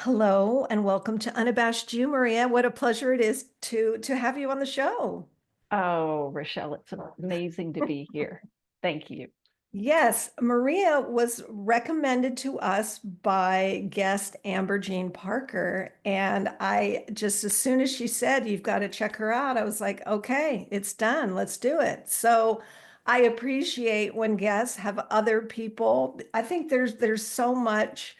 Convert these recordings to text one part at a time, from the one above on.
Hello and welcome to Unabashed You, Maria. What a pleasure it is to have you on the show. Oh, Rechelle, it's amazing to be here. Thank you. Yes, Maria was recommended to us by guest Amber Jean Parker. And I just, as soon as she said, you've got to check her out, I was like, okay, it's done. Let's do it. So I appreciate when guests have other people. I think there's so much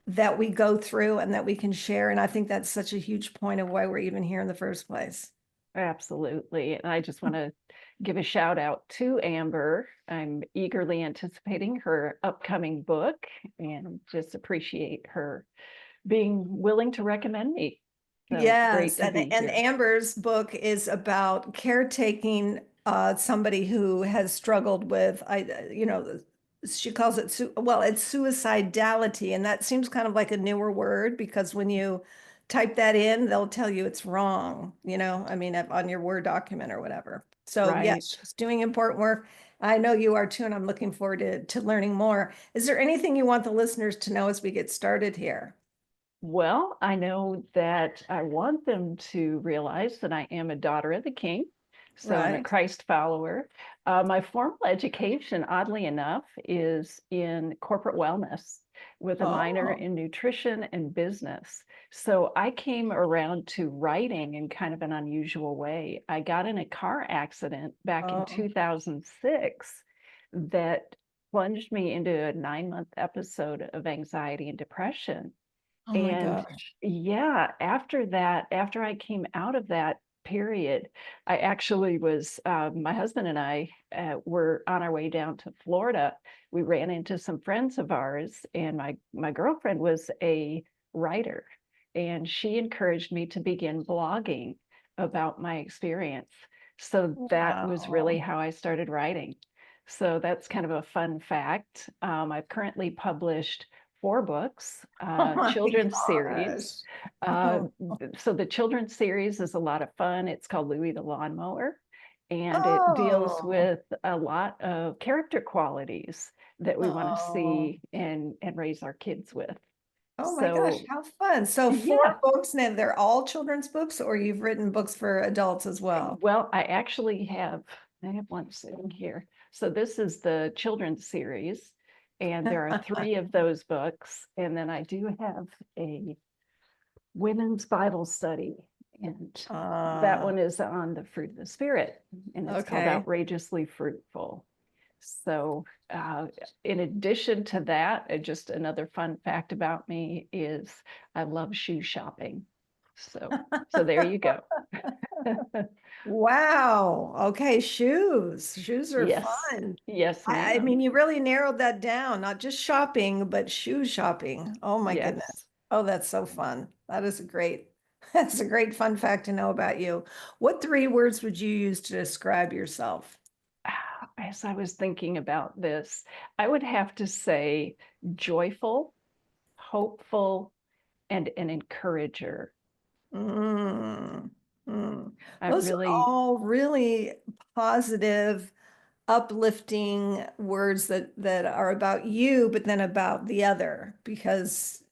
that we go through and that we can share. And I think that's such a huge point of why we're even here in the first place. Absolutely. And I just want to give a shout out to Amber. I'm eagerly anticipating her upcoming book and just appreciate her being willing to recommend me. So it's great Yes, to and be and here. Amber's book is about caretaking somebody who has struggled with she calls it it's suicidality, and that seems kind of like a newer word because when you type that in, they'll tell you it's wrong, I mean on your Word document or whatever. So Right. yes, she's doing important work. I know you are too, and I'm looking forward to learning more. Is there anything you want the listeners to know as we get started here? Well, I know that I want them to realize that I am a daughter of the King. So I'm a Right. Christ follower. My formal education, oddly enough, is in corporate wellness with a minor Oh. in nutrition and business. So I came around to writing in kind of an unusual way. I got in a car accident back in Oh. 2006 that plunged me into a 9-month episode of anxiety and depression. Oh my And gosh. yeah, after that, after I came out of that period, I actually was, my husband and I were on our way down to Florida. We ran into some friends of ours, and my girlfriend was a writer, and she encouraged me to begin blogging about my experience. So that was really Wow. how I started writing. So that's kind of a fun fact. I've currently published 4 books, Oh my children's series. gosh. Uh, Oh. so the children's series is a lot of fun. It's called Louie the Lawnmower, and it deals Oh. with a lot of character qualities that we want to Oh. see and raise our kids with. Oh my gosh, So how fun. So yeah, 4 books now, they're all children's books, or you've written books for adults as well? well, I have one sitting here. So this is the children's series, and there are 3 of those books, and then I do have a women's Bible study. And that Uh, one is on the fruit of the Spirit, and it's called okay. Outrageously Fruitful. So, in addition to that, just another fun fact about me is I love shoe shopping. So there you go. Wow. Okay, shoes. Shoes are Yes, fun. yes, I ma'am. mean, you really narrowed that down, not just shopping, but shoe shopping. Oh my Yes. goodness. Oh, that's so fun. That is a great, that's a great fun fact to know about you. What 3 words would you use to describe yourself? As I was thinking about this, I would have to say joyful, hopeful, and an encourager. Mm, mm. I Those are really, all really positive, uplifting words that are about you, but then about the other, because,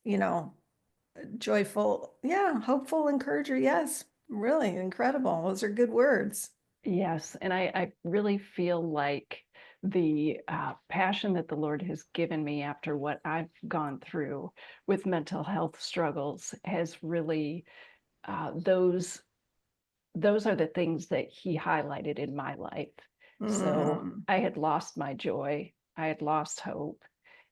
joyful, yeah, hopeful, encourager, yes, really incredible. Those are good words. yes, and I really feel like the passion that the Lord has given me after what I've gone through with mental health struggles has really those are the things that He highlighted in my life. So Mm. I had lost my joy, I had lost hope,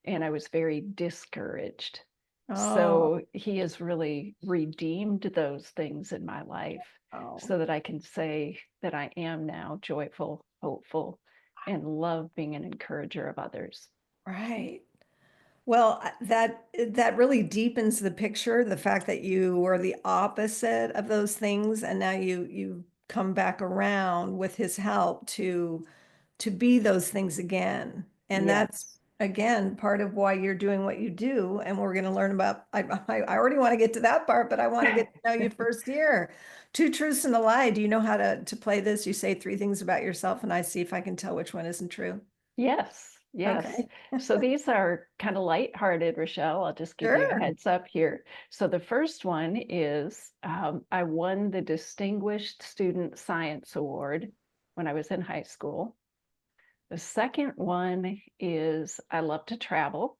and I was very discouraged. Oh, So He has really redeemed those things in my life oh, so that I can say that I am now joyful, hopeful, and love being an encourager of others. right. Well, that really deepens the picture, the fact that you were the opposite of those things, and now you come back around with his help to be those things again. And that's Yes. again part of why you're doing what you do. And we're going to learn about, I already want to get to that part, but I want to get to know you first here. Two truths and a lie. Do you know how to play this? You say 3 things about yourself, and I see if I can tell which one isn't true. Yes. Yes. Okay. So these are kind of lighthearted, Rechelle. I'll just give you a Sure. heads up here. So the first one is I won the Distinguished Student Science Award when I was in high school. The second one is I love to travel.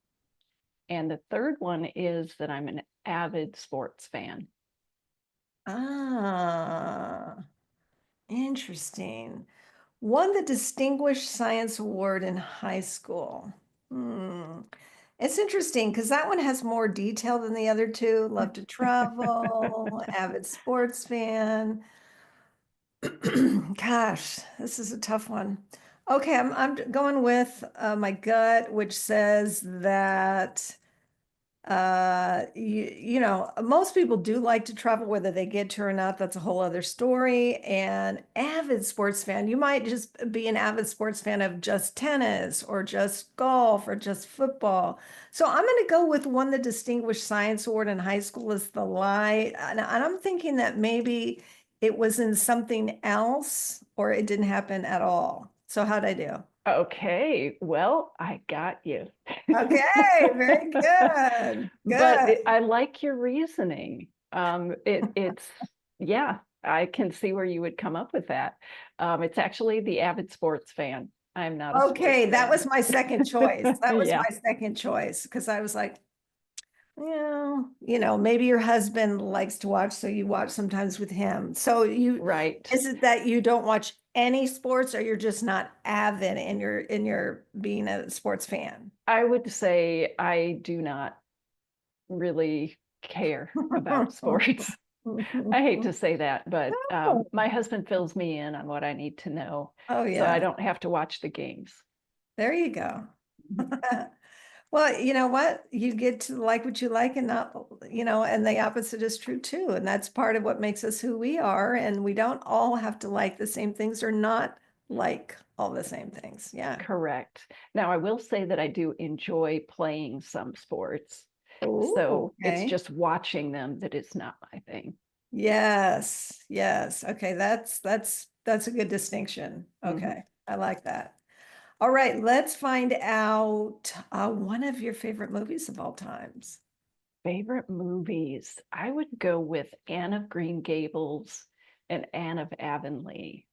And the third one is that I'm an avid sports fan. Ah, interesting. Won the Distinguished Science Award in high school. Hmm. It's interesting because that one has more detail than the other two. Love to travel, avid sports fan. Gosh, this is a tough one. Okay, I'm going with my gut, which says that you know, most people do like to travel, whether they get to or not, that's a whole other story. And avid sports fan, you might just be an avid sports fan of just tennis or just golf or just football. So I'm going to go with one the Distinguished Science Award in high school is the lie. And I'm thinking that maybe it was in something else or it didn't happen at all. So how'd I do? Okay, well, I got you. Okay, very good. But Good. I like your reasoning. It's, yeah, I can see where you would come up with that. It's actually the avid sports fan. I'm not a sports Okay, that fan. was my second choice. That was Yeah, my second choice because I was like, you know, maybe your husband likes to watch, so you watch sometimes with him. So right. is it that you don't watch any sports or you're just not avid in your being a sports fan? I would say I do not really care about sports. I hate to say that, but Oh, my husband fills me in on what I need to know, oh so I yeah, don't have to watch the games. there you go. Mhm. Well, you know what? You get to like what you like and not, you know, and the opposite is true too. And that's part of what makes us who we are. And we don't all have to like the same things or not like all the same things. Yeah. Correct. Now, I will say that I do enjoy playing some sports. Oh, So it's okay. just watching them that is not my thing. Yes. Yes. Okay. That's a good distinction. Mhm. Okay. I like that. All right. Let's find out one of your favorite movies of all times. Favorite movies? I would go with Anne of Green Gables and Anne of Avonlea.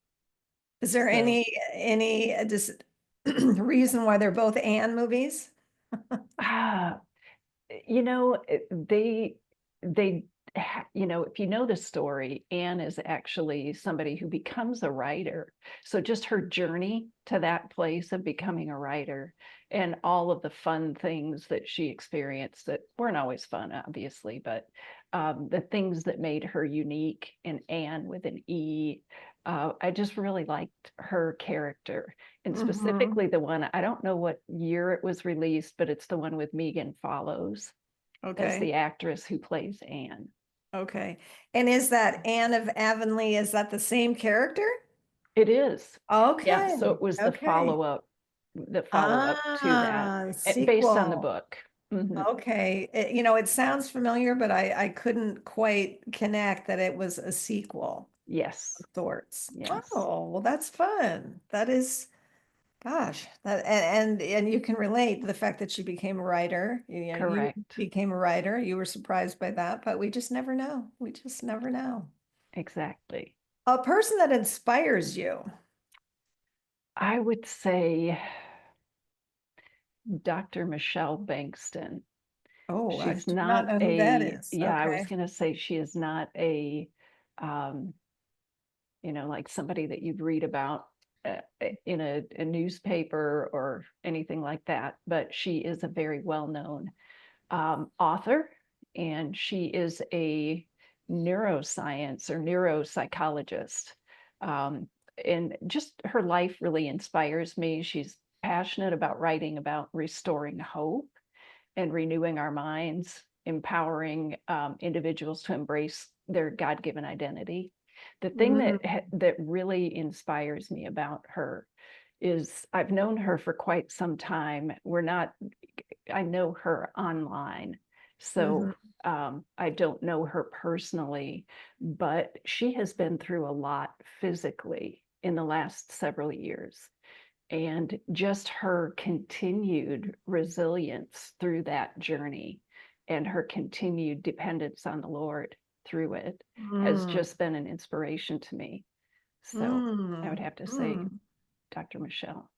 Is there So, any just reason why they're both Anne movies? ah, you know, they you know, if you know the story, Anne is actually somebody who becomes a writer. So just her journey to that place of becoming a writer and all of the fun things that she experienced that weren't always fun, obviously, but the things that made her unique, and Anne with an E. I just really liked her character, and Hmm. specifically the one, I don't know what year it was released, but it's the one with Megan Follows as Okay. the actress who plays Anne. Okay. And is that Anne of Avonlea, is that the same character? It is. Yeah, so Okay. it was Okay. the follow-up to that, Ah, based on the sequel. book. Mhm. Okay. You know, it sounds familiar, but I couldn't quite connect that it was a sequel Yes, of sorts. yes, Oh, well, that's fun. That is, gosh, that and you can relate to the fact that she became a writer. You know, you correct. became a writer. You were surprised by that, but we just never know. We just never know. Exactly. A person that inspires you. I would say Dr. Michelle Bankston. Oh, I She's do not not know who that a, is. yeah, I was Okay. going to say she is not a, um, you know, like somebody that you'd read about in a newspaper or anything like that, but she is a very well-known author, and she is a neuroscience or neuropsychologist. Um, and just her life really inspires me. She's passionate about writing about restoring hope and renewing our minds, empowering individuals to embrace their God-given identity. The thing Mm, that really inspires me about her is I've known her for quite some time. We're not, I know her online, so mhm. I don't know her personally, but she has been through a lot physically in the last several years. and just her continued resilience through that journey and her continued dependence on the Lord through it has Mm, just been an inspiration to me. So I would mm, have to say mm. Dr. Michelle.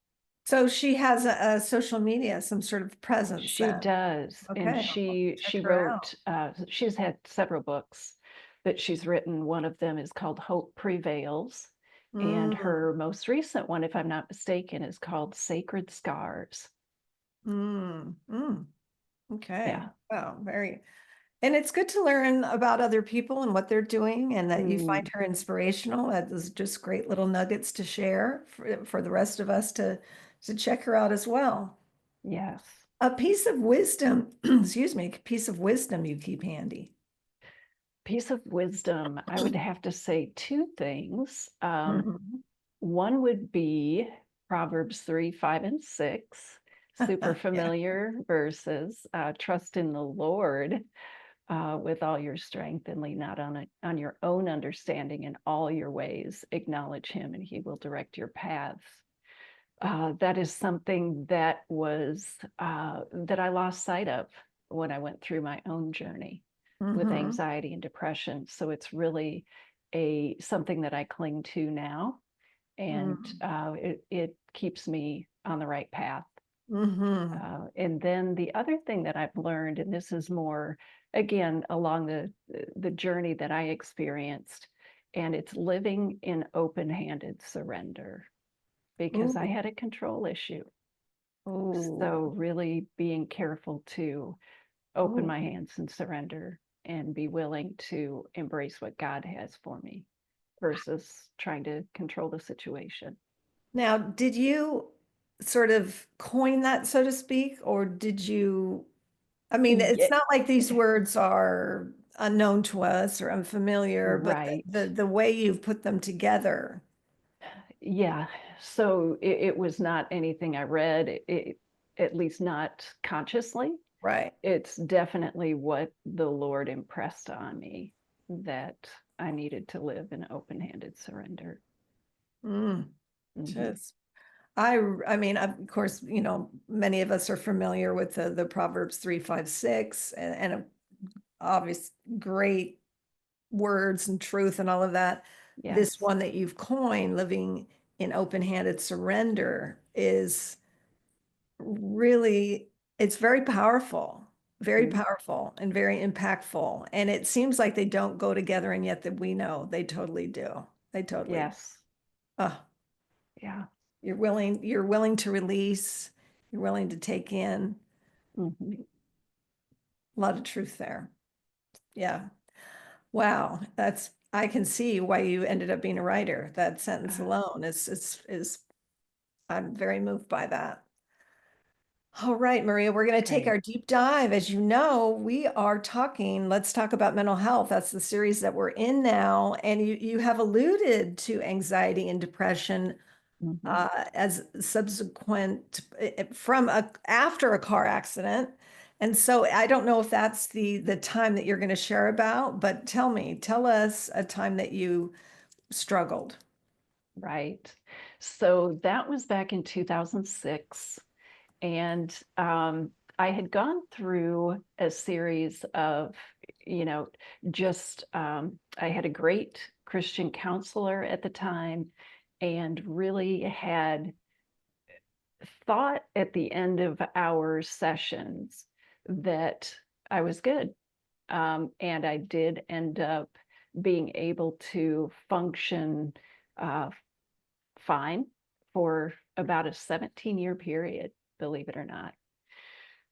So she has a social media, some sort of presence She then. does, and Okay, I'll check she her out. wrote. She's had several books that she's written. One of them is called Hope Prevails, and Mm, her most recent one, if I'm not mistaken, is called Sacred Scars. mm, mm. Okay. Yeah. Oh, very. And it's good to learn about other people and what they're doing, and that you find Mm, her inspirational. That is just great little nuggets to share for the rest of us to check her out as well. yes. A piece of wisdom, excuse me, piece of wisdom you keep handy. Piece of wisdom. I would have to say two things. Mhm. One would be Proverbs 3, 5, and 6, super Yeah. familiar verses. Trust in the Lord with all your strength and lean not on your own understanding. In all your ways acknowledge him and he will direct your paths. That is something that was that I lost sight of when I went through my own journey with Hmm. anxiety and depression. So it's really a something that I cling to now, and it keeps me on the right path. Hmm. And then the other thing that I've learned, and this is more again along the journey that I experienced, and it's living in open-handed surrender because I Ooh, had a control issue. ooh, So really being careful to open ooh. my hands and surrender and be willing to embrace what God has for me versus trying to control the situation. Now, did you sort of coin that, so to speak, or did you? I mean, it's Yeah, not like these words are unknown to us or unfamiliar, but right. the way you've put them together, Yeah. So it was not anything I read, at least not consciously. right? It's definitely what the Lord impressed on me that I needed to live in open-handed surrender. Mm, Hmm. just, I mean, of course, many of us are familiar with the Proverbs 3, 5, 6, and obvious great words and truth and all of that. This Yes. one that you've coined, living in open-handed surrender, is really, it's very Mm, powerful and very impactful. And it seems like they don't go together, and yet that we know they totally do. They totally, yes. uh, Yeah. you're willing to release, you're willing to take in Hmm. a lot of truth there. Yeah. Wow. I can see why you ended up being a writer. That sentence Uh, alone is I'm very moved by that. All right, Maria, we're going to take great. our deep dive. As you know, we are talking, let's talk about mental health. That's the series that we're in now. And you have alluded to anxiety and depression Hmm. as subsequent from after a car accident. And so I don't know if that's the time that you're going to share about, but tell us a time that you struggled. Right. So that was back in 2006. And I had gone through a series of, you know, just I had a great Christian counselor at the time and really had thought at the end of our sessions that I was good. And I did end up being able to function uh, fine for about a 17-year period, believe it or not.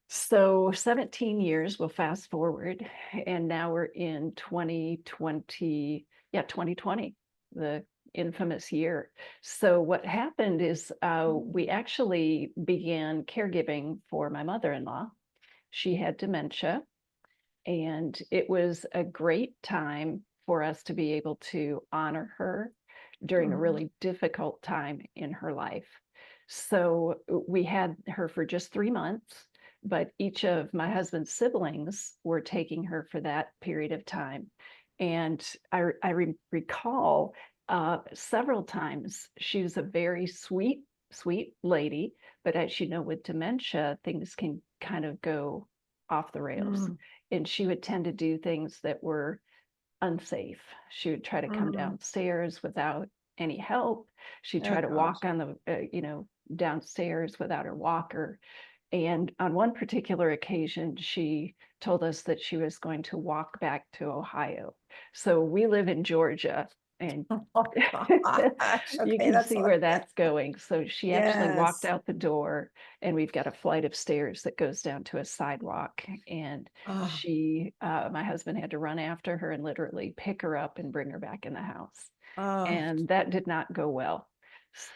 So 17 years, we'll fast forward, and now we're in 2020. Yeah, 2020, the infamous year. So what happened is we actually began caregiving for my mother-in-law. She had dementia, and it was a great time for us to be able to honor her during a Mhm. really difficult time in her life. So we had her for just 3 months, but each of my husband's siblings were taking her for that period of time. And I recall several times she was a very sweet sweet lady, but as you know, with dementia, things can kind of go off the rails. Mm, And she would tend to do things that were unsafe. She would try to come mm. downstairs without any help. She'd Oh try to gosh. walk on the, downstairs without her walker. And on one particular occasion, she told us that she was going to walk back to Ohio. So we live in Georgia, and Oh gosh. you Okay, can that's see like, where that's going. So she actually walked yes. out the door, and we've got a flight of stairs that goes down to a sidewalk. And Oh, my husband had to run after her and literally pick her up and bring her back in the house. oh. And that did not go well.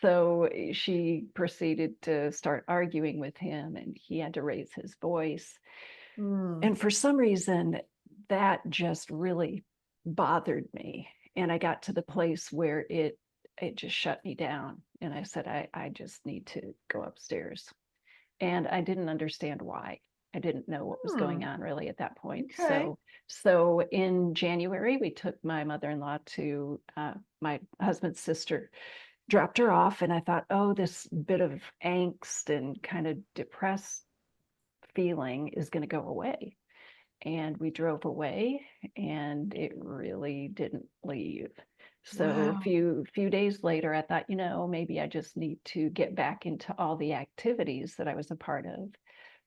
So she proceeded to start arguing with him, and he had to raise his voice. Mm, And for some reason, that just really bothered me. And I got to the place where it just shut me down. And I said, I just need to go upstairs. And I didn't understand why. I didn't know what was going hmm. on really at that point. Okay. So in January, we took my mother-in-law to my husband's sister, dropped her off, and I thought, oh, this bit of angst and kind of depressed feeling is going to go away. And we drove away, and it really didn't leave. So a Wow. few days later, I thought, maybe I just need to get back into all the activities that I was a part of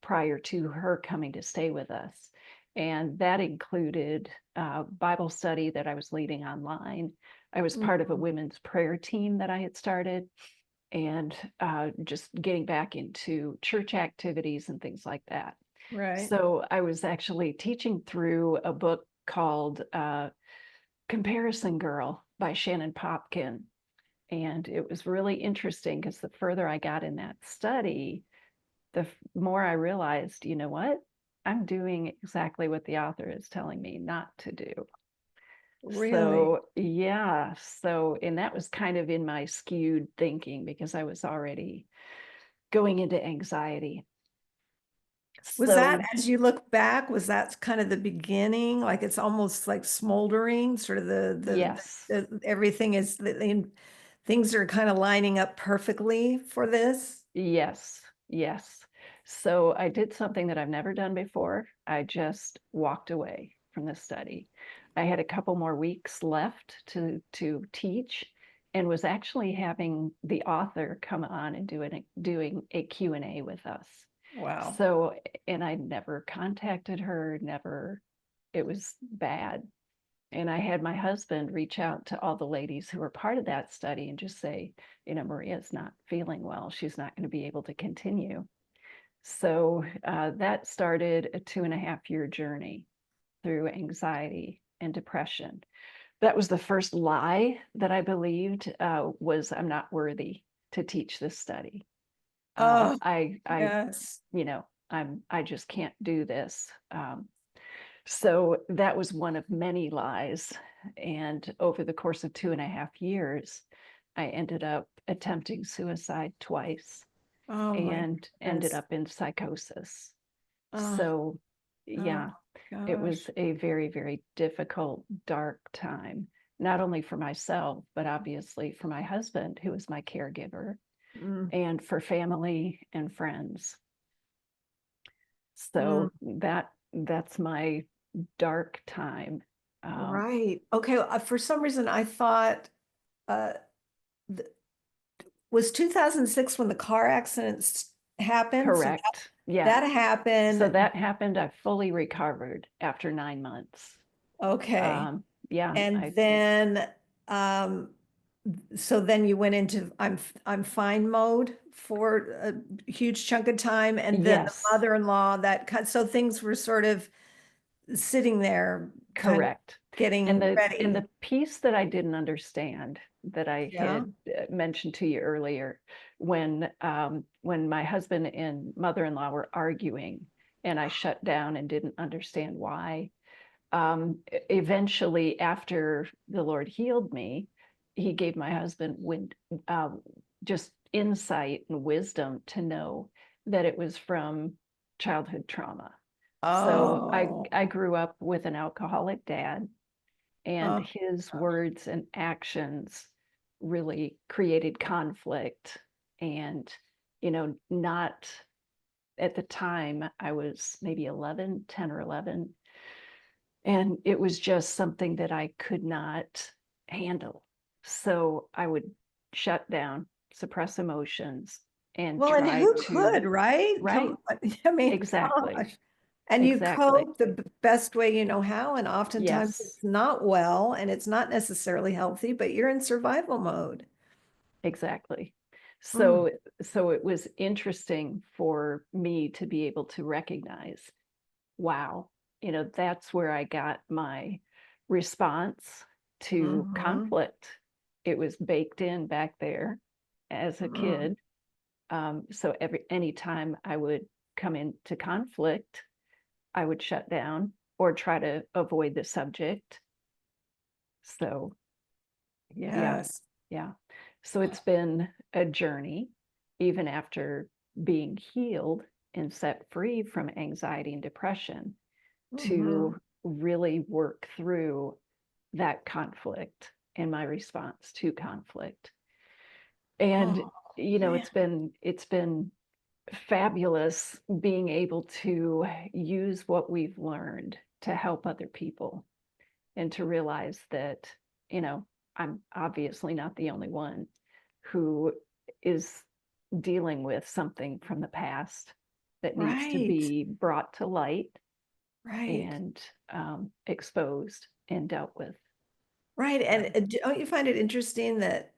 prior to her coming to stay with us. And that included Bible study that I was leading online. I was part of a Mm, women's prayer team that I had started, and just getting back into church activities and things like that. right. So I was actually teaching through a book called Comparison Girl by Shannon Popkin. And it was really interesting because the further I got in that study, the more I realized, you know what? I'm doing exactly what the author is telling me not to do. Really. So, yeah. So, and that was kind of in my skewed thinking because I was already going into anxiety. Was that, So, as you look back, was that kind of the beginning? Like it's almost like smoldering, sort of yes. everything is, things are kind of lining up perfectly for this? Yes, yes. So I did something that I've never done before. I just walked away from the study. I had a couple more weeks left to teach, and was actually having the author come on and doing a Q&A with us. Wow. So, and I never contacted her, never, it was bad. And I had my husband reach out to all the ladies who were part of that study and just say, Maria's not feeling well. She's not going to be able to continue. So that started a 2.5 year journey through anxiety and depression. That was the first lie that I believed, was I'm not worthy to teach this study. Oh, I, yes. I just can't do this. So that was one of many lies. And over the course of 2.5 years, I ended up attempting suicide twice Oh my and ended goodness. up in psychosis. Oh, So, oh yeah, it was gosh. a very, very difficult, dark time, not only for myself, but obviously for my husband, who was my caregiver, Mm, and for family and friends. mm, So that's my dark time. Um, right. Okay. For some reason, I thought, uh, th was 2006 when the car accidents happened? So Correct. Yeah. that So happened. that happened. I fully recovered after 9 months. Okay. Yeah, And then, um, so then you went into I'm fine mode for a huge chunk of time, and then the yes, mother-in-law that cut. So things were sort of sitting there, kind of correct. And getting the ready. piece that I didn't understand that I Yeah. had mentioned to you earlier, when my husband and mother-in-law were arguing, and I shut down and didn't understand why. Eventually, after the Lord healed me, he gave my husband uh, just insight and wisdom to know that it was from childhood trauma. So Oh. I grew up with an alcoholic dad, and Oh his gosh. words and actions really created conflict And, not at the time, I was maybe 11, 10 or 11. And it was just something that I could not handle. So I would shut down, suppress emotions, and Well, and try who could, to, right? right, Come on. I mean, exactly, gosh. And you exactly. cope the best way you know how, and oftentimes Yes, it's not well, and it's not necessarily healthy, but you're in survival mode. exactly. Mm, So it was interesting for me to be able to recognize, wow, that's where I got my response to hmm conflict. It was baked in back there as a mm, kid. So anytime I would come into conflict, I would shut down or try to avoid the subject. So yeah, yes. yeah. So it's been a journey, even after being healed and set free from anxiety and depression, hmm to really work through that conflict and my response to conflict. And Oh, man. it's been fabulous being able to use what we've learned to help other people and to realize that, you know, I'm obviously not the only one who is dealing with something from the past that needs to Right, be brought to light right, and exposed and dealt with. right. And So, don't you find it interesting that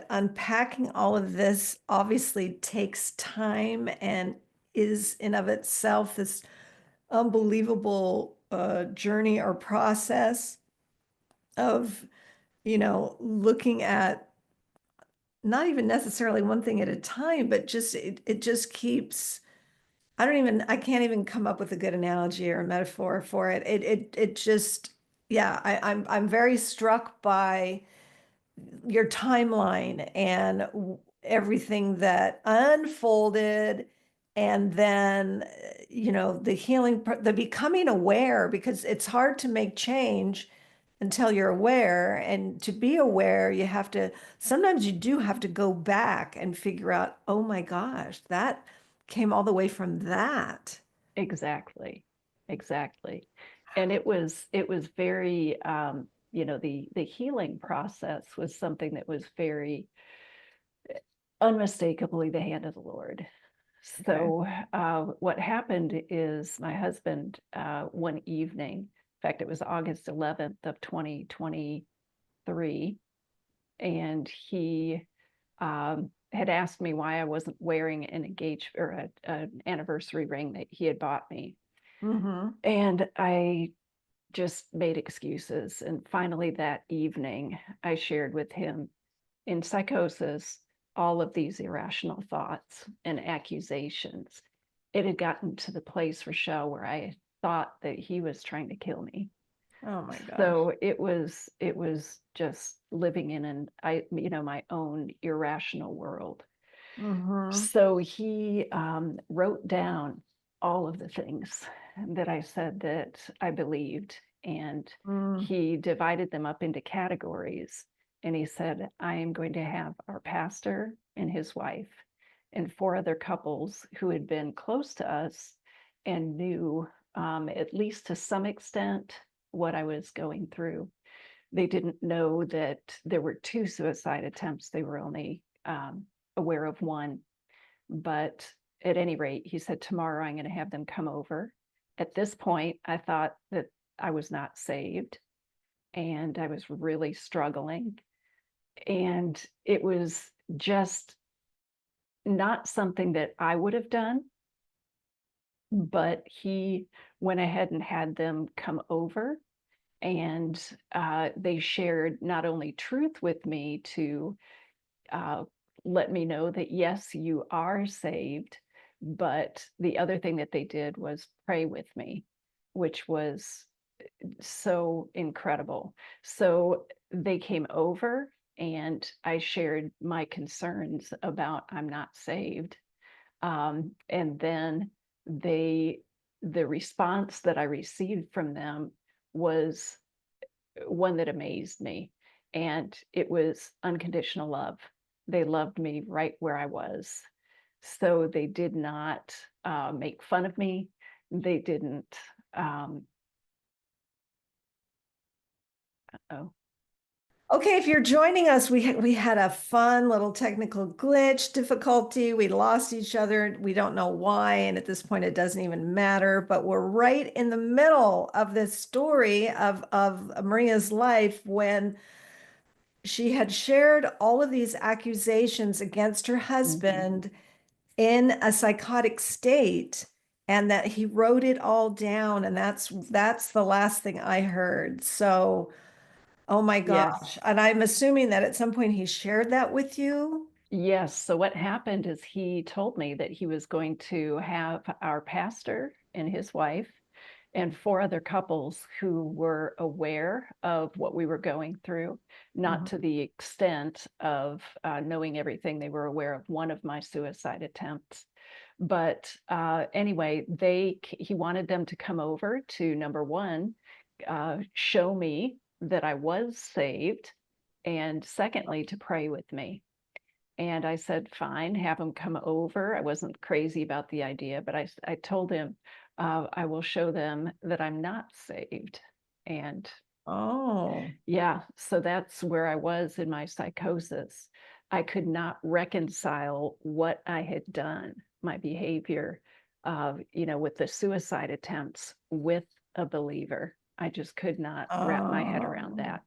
unpacking all of this obviously takes time and is in of itself this unbelievable journey or process of, looking at not even necessarily one thing at a time, but just it just keeps, I can't even come up with a good analogy or a metaphor for it. It just, yeah, I'm very struck by your timeline and everything that unfolded, and then the healing, the becoming aware, because it's hard to make change until you're aware, and to be aware you have to, sometimes you do have to go back and figure out, oh my gosh, that came all the way from that. exactly, exactly. And it was very the healing process was something that was very unmistakably the hand of the Lord. Okay. So what happened is my husband one evening, in fact, it was August 11th of 2023, and he had asked me why I wasn't wearing an an anniversary ring that he had bought me. Mm-hmm. And I just made excuses. And finally, that evening, I shared with him in psychosis all of these irrational thoughts and accusations. It had gotten to the place, Rechelle, where I thought that he was trying to kill me. Oh my gosh. So it was just living in my own irrational world. Mm-hmm. So he wrote down all of the things that I said that I believed, and Mm. he divided them up into categories. And he said, I am going to have our pastor and his wife and four other couples who had been close to us and knew, at least to some extent, what I was going through. They didn't know that there were two suicide attempts, they were only aware of one. But at any rate, he said, tomorrow I'm going to have them come over. At this point, I thought that I was not saved and I was really struggling. And it was just not something that I would have done, but he went ahead and had them come over. And they shared not only truth with me to uh, let me know that, yes, you are saved. But the other thing that they did was pray with me, which was so incredible. So they came over and I shared my concerns about I'm not saved. And then they, the response that I received from them was one that amazed me. And it was unconditional love. They loved me right where I was. So they did not make fun of me. They didn't. Um, oh, Okay, if you're joining us, we had a fun little technical glitch difficulty. We lost each other. We don't know why, and at this point, it doesn't even matter. But we're right in the middle of this story of Maria's life when she had shared all of these accusations against her mhm. husband in a psychotic state, and that he wrote it all down. And that's the last thing I heard. So. Oh my Yes. gosh. And I'm assuming that at some point he shared that with you. Yes. So what happened is he told me that he was going to have our pastor and his wife and four other couples who were aware of what we were going through, not to Mhm. the extent of knowing everything. They were aware of one of my suicide attempts. But anyway, he wanted them to come over to, number one, show me that I was saved, and secondly, to pray with me. And I said, fine, have him come over. I wasn't crazy about the idea, but I told him, I will show them that I'm not saved. And Oh. yeah, so that's where I was in my psychosis. I could not reconcile what I had done, my behavior, with the suicide attempts with a believer. I just could not wrap my head around Oh. that.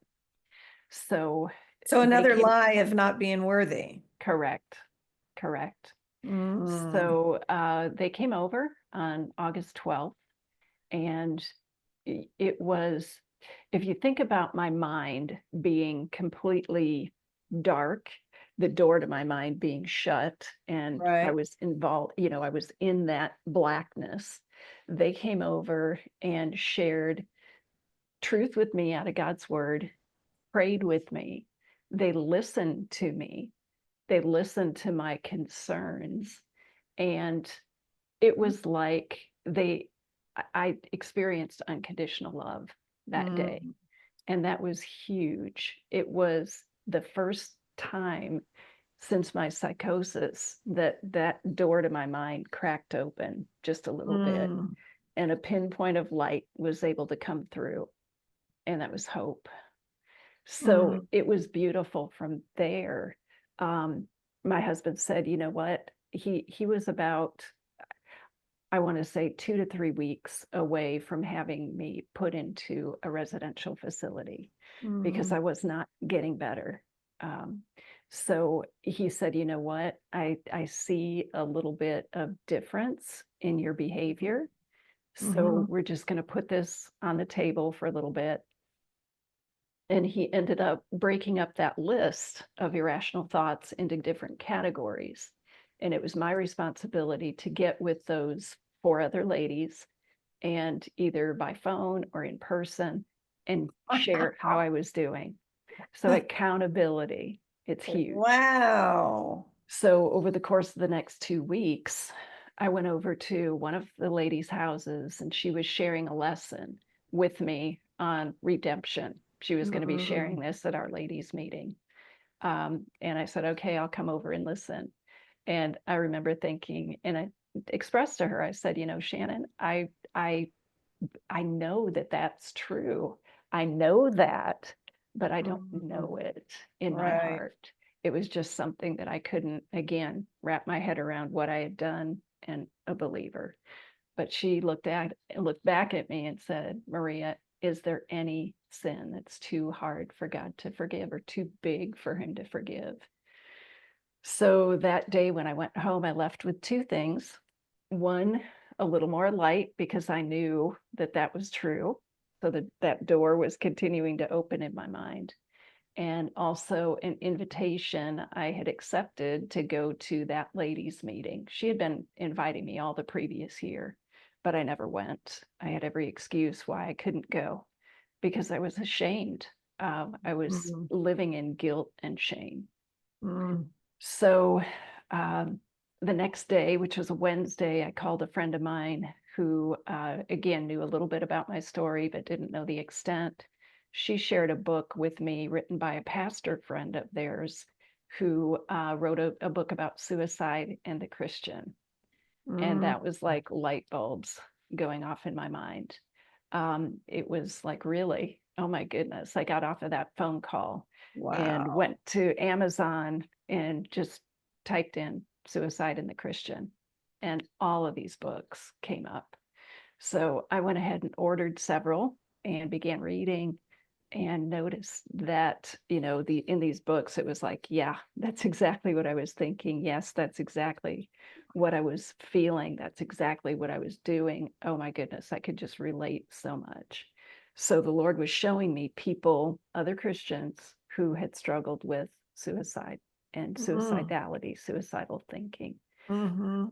So So they another came. lie of not being worthy. Correct. Correct. Mm. So they came over on August 12th, and it was, if you think about my mind being completely dark, the door to my mind being shut, and I Right. was involved, I was in that blackness. They came over and shared truth with me out of God's word, prayed with me. They listened to me. They listened to my concerns. And it was like I experienced unconditional love that day. Mm. And that was huge. It was the first time since my psychosis that that door to my mind cracked open just a little bit, Mm. and a pinpoint of light was able to come through, and that was hope. So Mm. it was beautiful from there. Um, my husband said, you know what? He was about, I want to say, 2 to 3 weeks away from having me put into a residential facility because Mm. I was not getting better. Um, so he said, you know what? I see a little bit of difference in your behavior. So Mhm. we're just going to put this on the table for a little bit. And he ended up breaking up that list of irrational thoughts into different categories. And it was my responsibility to get with those four other ladies, and either by phone or in person, and share how I was doing. So accountability, it's huge. Wow. So over the course of the next 2 weeks, I went over to one of the ladies' houses, and she was sharing a lesson with me on redemption. She was going to be sharing Mm. this at Our Ladies meeting. And I said, okay, I'll come over and listen. And I remember thinking, and I expressed to her, I said, Shannon, I know that that's true. I know that, but I don't Mm. know it in my Right. heart. It was just something that I couldn't, again, wrap my head around what I had done, and a believer. But she looked back at me and said, Maria, is there any sin that's too hard for God to forgive or too big for him to forgive? So that day when I went home, I left with two things. One, a little more light, because I knew that that was true. So that door was continuing to open in my mind. And also an invitation I had accepted to go to that ladies' meeting. She had been inviting me all the previous year, but I never went. I had every excuse why I couldn't go because I was ashamed. I was Mm. living in guilt and shame. Mm. So um, the next day, which was a Wednesday, I called a friend of mine who, again, knew a little bit about my story, but didn't know the extent. She shared a book with me written by a pastor friend of theirs. who wrote a book about suicide and the Christian. And Mm, that was like light bulbs going off in my mind. It was like, really, oh my goodness. I got off of that phone call and wow. went to Amazon and just typed in suicide and the Christian. And all of these books came up. So I went ahead and ordered several and began reading and noticed that, in these books, it was like, yeah, that's exactly what I was thinking. Yes, that's exactly what I was feeling. That's exactly what I was doing. Oh my goodness, I could just relate so much. So the Lord was showing me people, other Christians who had struggled with suicide and Mm, suicidality, suicidal thinking. mm-hmm.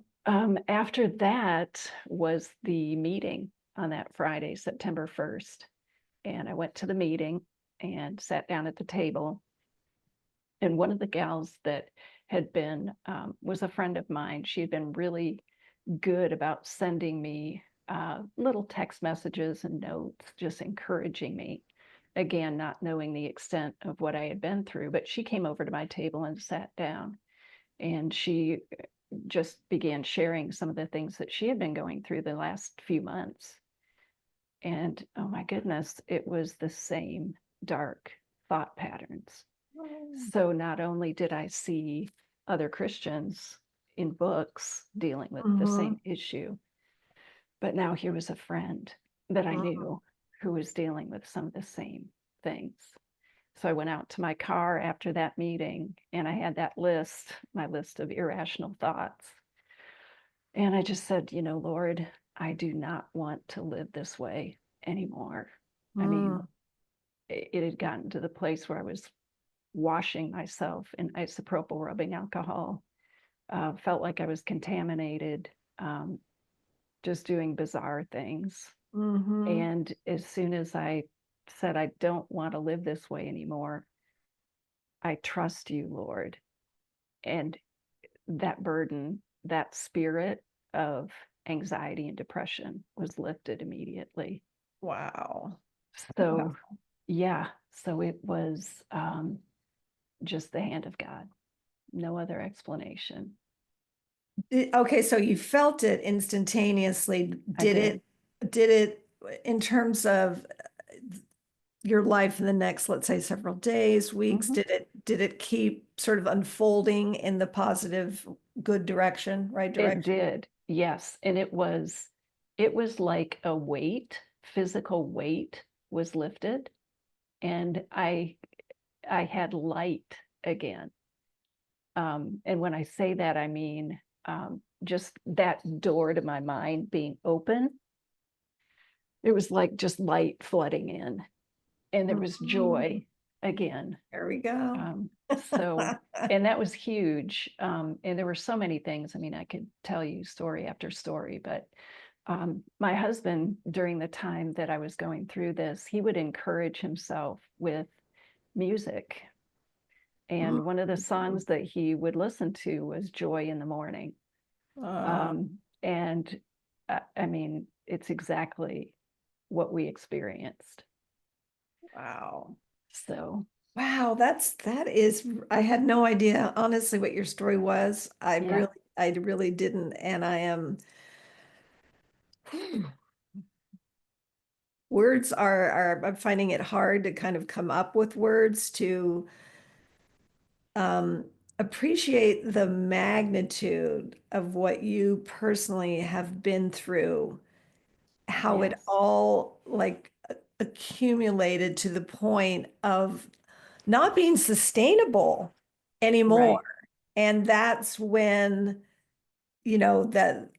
After that was the meeting on that Friday, September 1st. And I went to the meeting and sat down at the table. And one of the gals that had been, was a friend of mine. She had been really good about sending me little text messages and notes, just encouraging me. Again, not knowing the extent of what I had been through, but she came over to my table and sat down. And she just began sharing some of the things that she had been going through the last few months. And oh my goodness, it was the same dark thought patterns. So not only did I see other Christians in books dealing with the Mm-hmm. same issue, but now here was a friend that I Mm-hmm. knew who was dealing with some of the same things. So I went out to my car after that meeting and I had that list, my list of irrational thoughts. And I just said, Lord, I do not want to live this way anymore. I mean, Mm, it had gotten to the place where I was washing myself in isopropyl rubbing alcohol, felt like I was contaminated, um, just doing bizarre things. mm-hmm. And as soon as I said, I don't want to live this way anymore, I trust you, Lord. And that burden, that spirit of anxiety and depression was lifted immediately. Wow. Wow. So, yeah, so it was just the hand of God, no other explanation. Okay, so you felt it instantaneously. I did. Did it in terms of your life in the next, let's say, several days, weeks, Mhm. did it keep sort of unfolding in the positive, good direction, right It direction? did, yes. And it was like a weight, physical weight was lifted, and I had light again. And when I say that, I mean just that door to my mind being open. It was like just light flooding in, and there was Mhm. joy again. There we go. Um, so, and that was huge. And there were so many things. I mean, I could tell you story after story, but my husband, during the time that I was going through this, he would encourage himself with music. And one of the Mhm. songs that he would listen to was Joy in the Morning. Uh, And I mean, it's exactly what we experienced. wow. So, Wow, that is, I had no idea honestly what your story was. yeah, I really didn't. And I am, words I'm finding it hard to kind of come up with words to um, appreciate the magnitude of what you personally have been through, how it yes, all like accumulated to the point of not being sustainable anymore. right, And that's when,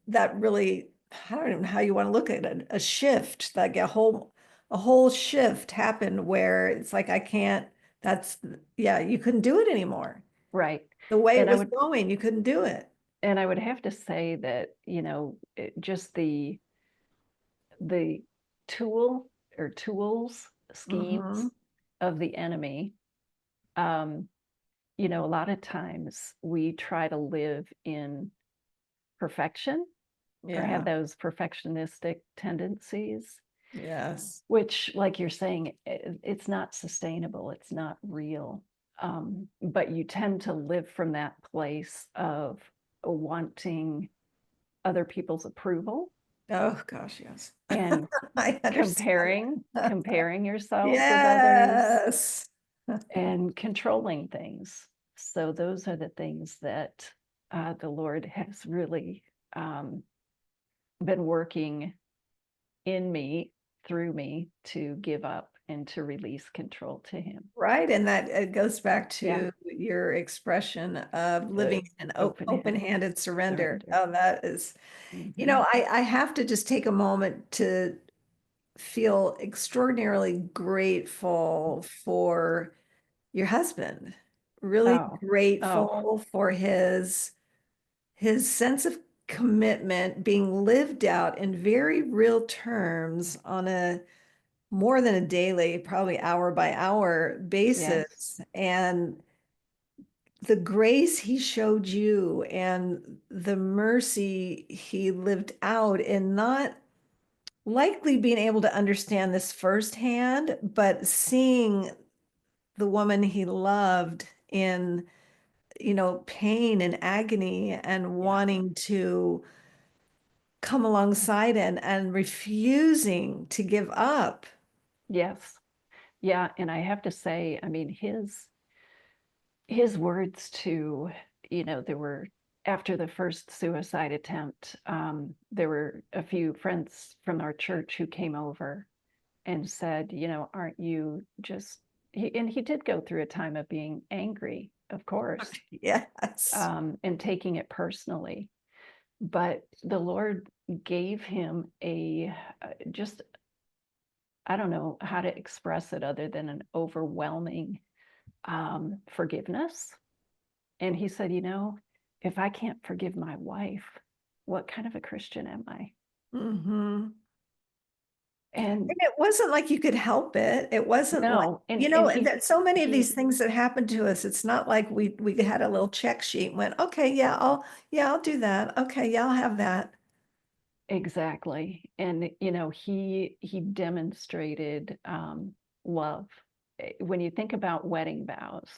that really, I don't even know how you want to look at it, a shift, like a whole shift happened where it's like, I can't, that's, yeah, you couldn't do it anymore. right. The way it And I was would going, you couldn't do it. and I would have to say that, just the tool or tools, schemes Hmm. of the enemy. Um, a lot of times we try to live in perfection or have Yeah. those perfectionistic tendencies, Yes. which, like you're saying, it's not sustainable, it's not real. But you tend to live from that place of wanting other people's approval Oh gosh, yes. and I understand that. comparing yourself with others Yes. and controlling things. So those are the things that the Lord has really um, been working in me, through me, to give up and to release control to Him. Right. And that it goes back Yeah, to your expression of the living in an open open-handed surrender. surrender. Oh, that is, Hmm. I have to just take a moment to feel extraordinarily grateful for your husband, really Oh, oh, grateful for his sense of commitment being lived out in very real terms on a more than a daily, probably hour by hour yes, basis. And the grace he showed you and the mercy he lived out in not likely being able to understand this firsthand, but seeing the woman he loved in, pain and agony and yeah, wanting to come alongside and refusing to give up. yes, yeah. And I have to say, I mean, his words to, there were, after the first suicide attempt, there were a few friends from our church who came over and said, aren't you just, and he did go through a time of being angry, of course, Yes. and taking it personally. But the Lord gave him just, I don't know how to express it other than an overwhelming forgiveness. And he said, if I can't forgive my wife, what kind of a Christian am I? Hmm. And And it wasn't like you could help it. It wasn't like, no, and that so many of he these things that happened to us, it's not like we had a little check sheet and went, okay, yeah, I'll do that. Okay, yeah, I'll have that. exactly. And he demonstrated love. When you think about wedding vows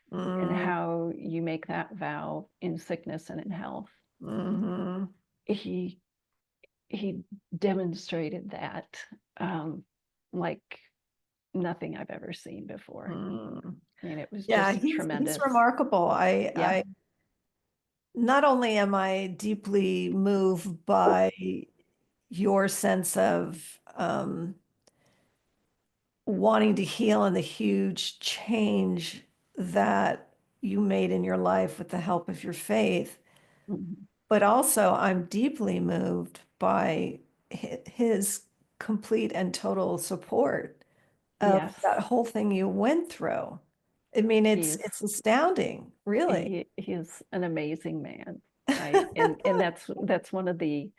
and Mm, how you make that vow in sickness and in health, hmm. he he demonstrated that like nothing I've ever seen before. Mm. I mean, it was Yeah, just he's tremendous. remarkable. Yeah. I not only am I deeply moved by your sense of wanting to heal and the huge change that you made in your life with the help of your faith, Mhm. but also I'm deeply moved by his complete and total support of Yes, that whole thing you went through. I mean, he's it's astounding, really. he's an amazing man. And that's one of the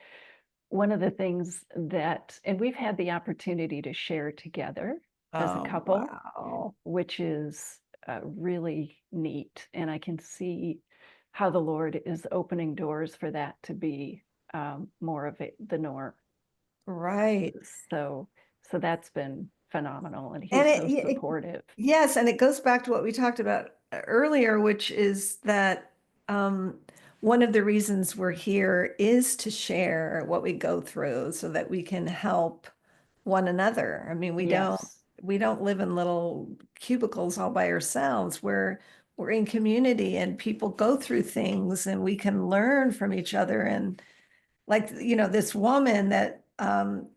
things that, and we've had the opportunity to share together as a Oh, couple, wow. which is really neat. And I can see how the Lord is opening doors for that to be more of the norm. Right. So, so that's been phenomenal, and And he's so supportive. yes, and it goes back to what we talked about earlier, which is that one of the reasons we're here is to share what we go through so that we can help one another. I mean, Yes, we don't live in little cubicles all by ourselves. We're in community and people go through things and we can learn from each other. And like, this woman that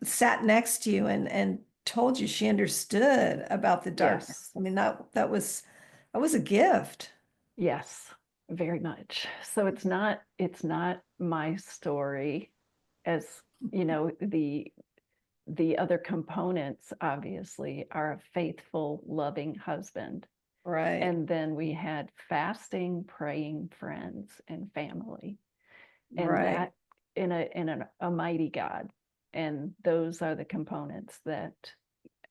sat next to you and told you she understood about the darkness. yes, I mean, that was a gift. yes, very much. So it's not my story, as the other components obviously are a faithful, loving husband. Right, And then we had fasting, praying friends and family. And right, that in a mighty God. And those are the components that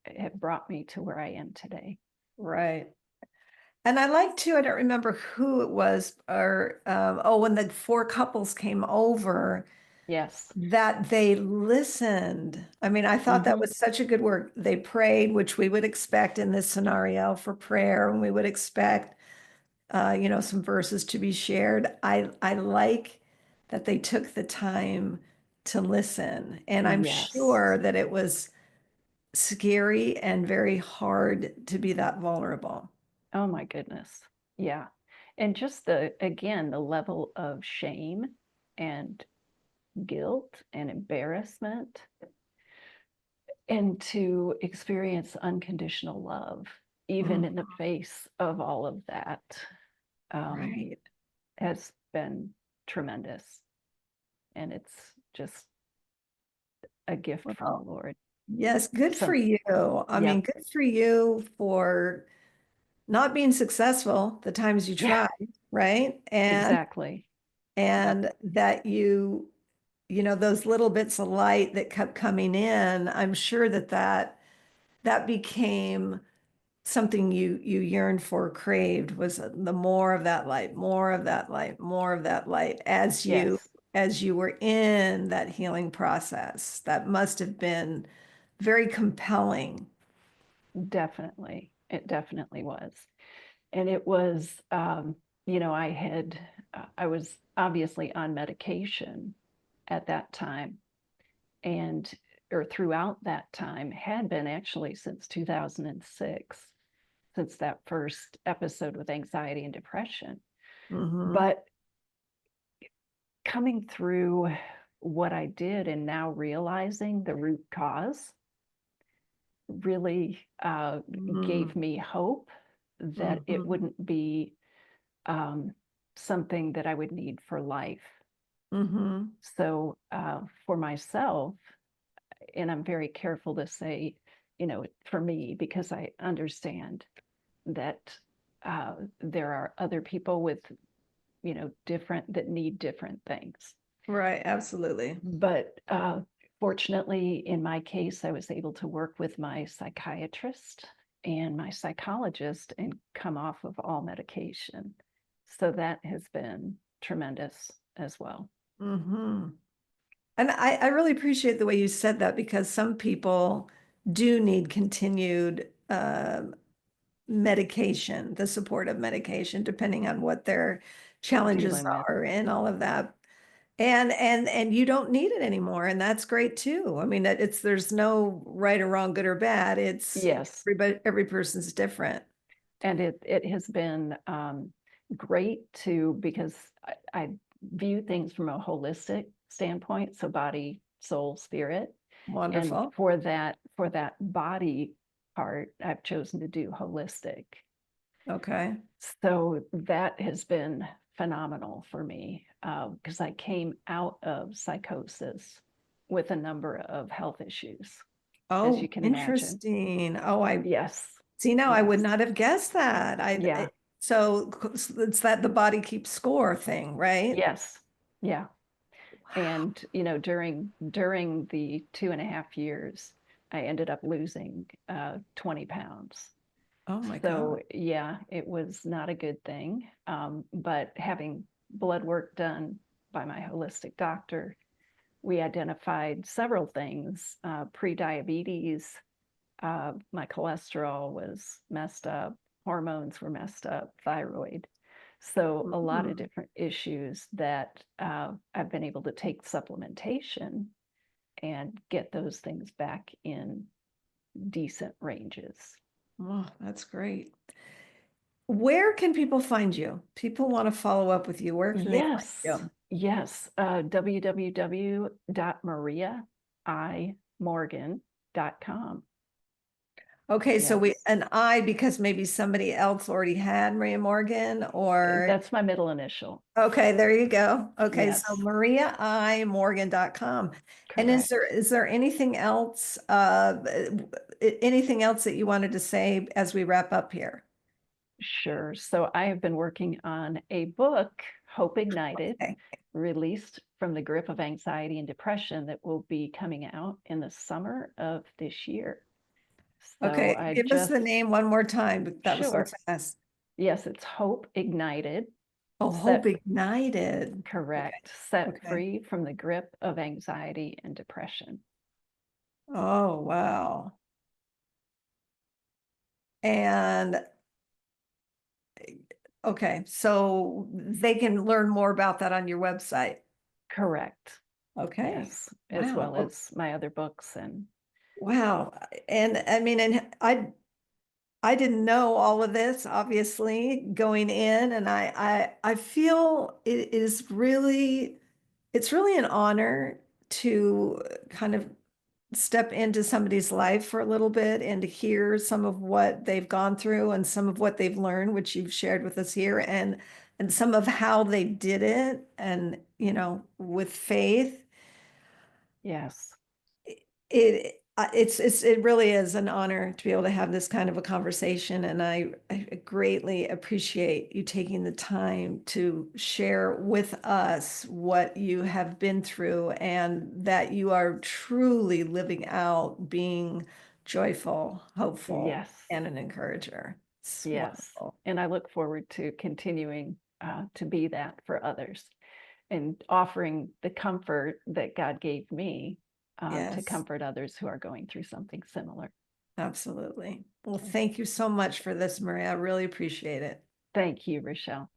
have brought me to where I am today. right. And I like to, I don't remember who it was, or when the four couples came over, Yes. that they listened. I mean, I thought that Hmm. was such a good work. They prayed, which we would expect in this scenario for prayer, and we would expect. some verses to be shared. I like that they took the time to listen, and I'm Yes. sure that it was scary and very hard to be that vulnerable. Oh my goodness. Yeah. And just again, the level of shame and guilt and embarrassment, and to experience unconditional love, even in the Mhm. face of all of that, um, Right. has been tremendous. And it's just a gift from the Well, Lord. yes, good for So, you. I mean, yep, good for you for not being successful the times you yeah, tried, right? exactly. Yep, And that those little bits of light that kept coming in, I'm sure that became something you yearned for, craved, was the more of that light, more of that light, more of that light yes, as you were in that healing process. That must have been very compelling. definitely. It definitely was. And it was, I was obviously on medication at that time, and or throughout that time, had been actually since 2006, since that first episode with anxiety and depression. Hmm. But coming through what I did and now realizing the root cause really gave me hope that it Hmm. wouldn't be um, something that I would need for life. Hmm. So for myself, and I'm very careful to say, for me, because I understand that there are other people with, different, that need different things. Right, absolutely. But fortunately, in my case, I was able to work with my psychiatrist and my psychologist and come off of all medication. So that has been tremendous as well. Hmm. And I really appreciate the way you said that, because some people do need continued medication, the support of medication, depending on what their challenges Dealing with. are and all of that. And you don't need it anymore, and that's great too. I mean, there's no right or wrong, good or bad. It's Yes. every person's different. And it has been great to, because I view things from a holistic standpoint, so body, soul, spirit. And Wonderful. for that body part, I've chosen to do holistic. Okay. So that has been phenomenal for me, because I came out of psychosis with a number of health issues, as you Oh, can imagine. interesting. Oh, I Yes, see now. I would yes, not have guessed that. yeah, So it's that the body keeps score thing, right? yes, yeah. Wow. And during the 2.5 years, I ended up losing 20 pounds. Oh my So God. yeah, it was not a good thing. But having blood work done by my holistic doctor, we identified several things: pre-diabetes, my cholesterol was messed up, hormones were messed up, thyroid. So a lot of Mhm. different issues that I've been able to take supplementation and get those things back in decent ranges. Oh, that's great. Where can people find you? People want to follow up with you. Where can they find Yes, you? yes. www.mariaimorgan.com. Okay, so Yes, an I, because maybe somebody else already had Maria Morgan, or that's my middle initial. okay, there you go. Okay, so Yes, mariaimorgan.com. And correct. is there anything else that you wanted to say as we wrap up here? Sure. So I have been working on a book, Hope Ignited, Okay. released from the grip of anxiety and depression, that will be coming out in the summer of this year. So Okay, I give us the just, name one more time, but that was so sure. fast. Yes, it's Hope Ignited, Oh, Hope set, Ignited. Okay, correct, set okay. free from the grip of anxiety and depression. Oh, wow. And Okay, so they can learn more about that on your website. Correct. Okay. Yes, as Wow. well as my other books and Wow. And I mean, and I didn't know all of this, obviously, going in, and I feel it is really, it's really an honor to kind of step into somebody's life for a little bit and to hear some of what they've gone through and some of what they've learned, which you've shared with us here, and some of how they did it, and with faith. yes, It really is an honor to be able to have this kind of a conversation, and I greatly appreciate you taking the time to share with us what you have been through and that you are truly living out being joyful, hopeful, yes, and an encourager. It's yes. wonderful. And I look forward to continuing to be that for others and offering the comfort that God gave me to Yes, comfort others who are going through something similar. absolutely. Well, thank you so much for this, Maria. I really appreciate it. Thank you, Rechelle.